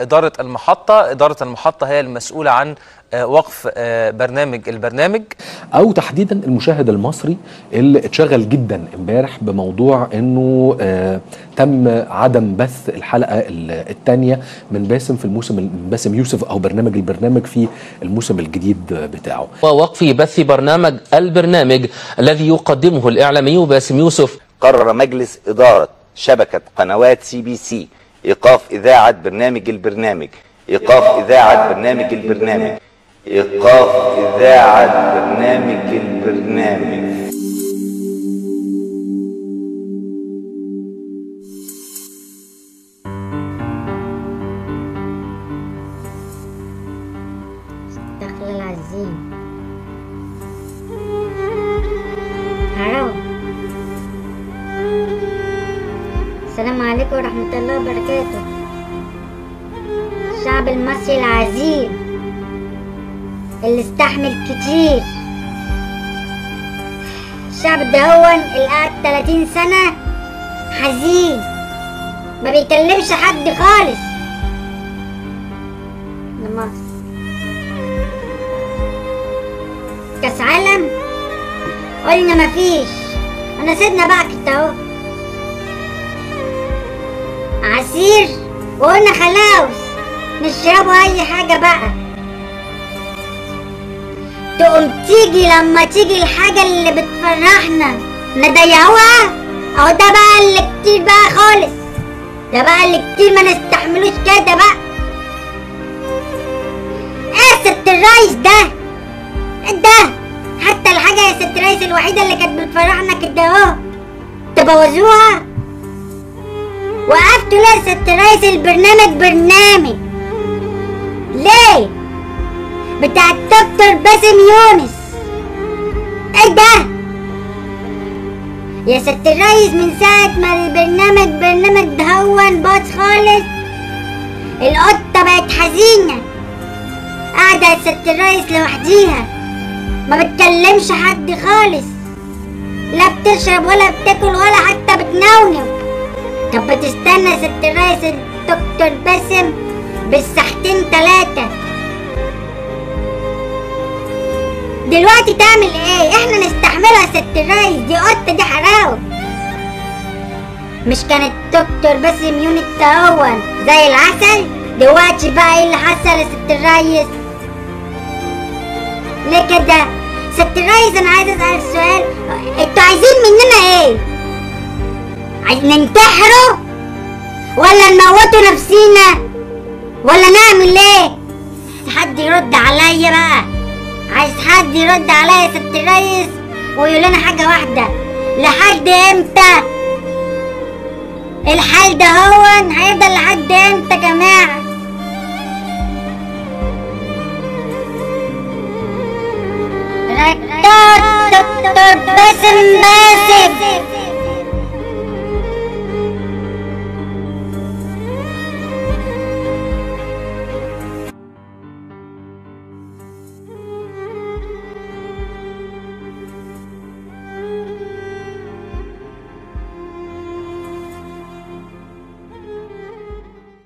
إدارة المحطة هي المسؤولة عن وقف البرنامج او تحديدا المشاهد المصري اللي اتشغل جدا امبارح بموضوع انه تم عدم بث الحلقه الثانيه من باسم في الموسم، باسم يوسف او البرنامج في الموسم الجديد بتاعه، ووقف بث البرنامج الذي يقدمه الاعلامي باسم يوسف. قرر مجلس اداره شبكه قنوات CBC ايقاف اذاعه برنامج البرنامج، ايقاف اذاعه برنامج البرنامج، ايقاف اذاعه برنامج البرنامج. استغفر الله العظيم. حرام. السلام عليكم ورحمة الله وبركاته. الشعب المصري العظيم اللي استحمل كتير، الشعب ده هو اللي قعد 30 سنة حزين ما بيكلمش حد خالص. لمصر كاس عالم قلنا مفيش، انا سيبنا بقى كده اهو عصير وقلنا خلاص نشربوا اي حاجة بقى. تقوم تيجي لما تيجي الحاجة اللي بتفرحنا نضيعوها. اهو ده بقى اللي كتير بقى خالص، ده بقى اللي كتير ما نستحملوش كده بقى. ايه يا ست الريس ده حتى الحاجة يا ست الريس الوحيدة اللي كانت بتفرحنا كده اهو تبوظوها. وقفتوا ليه يا ست الريس برنامج ليه؟ بتاع الدكتور باسم يونس. ايه ده يا ست الريس؟ من ساعة ما البرنامج دهون باظ خالص، القطة بقت حزينة قاعدة يا ست الريس لوحديها ما بتكلمش حد خالص، لا بتشرب ولا بتاكل ولا حتى بتنونو. طب بتستنى يا ست الريس الدكتور باسم بالساعتين 3 دلوقتي تعمل ايه؟ احنا نستحملها يا ست الريس، دي قطة دي حراوة. مش كانت دكتور باسم يونس تهون زي العسل؟ دلوقتي بقى ايه اللي حصل يا ست الريس؟ ليه كده؟ ست الريس انا عايز اسأل سؤال، انتوا عايزين مننا ايه؟ عايزين ننتحروا ولا نموتوا نفسينا ولا نعمل ايه؟ حد يرد عليا بقى، عايز حد يرد عليا يا ست الريس ويقول لنا حاجة واحدة، لحد امتى الحال ده هيفضل؟ لحد امتى يا جماعة؟ دكتور باسم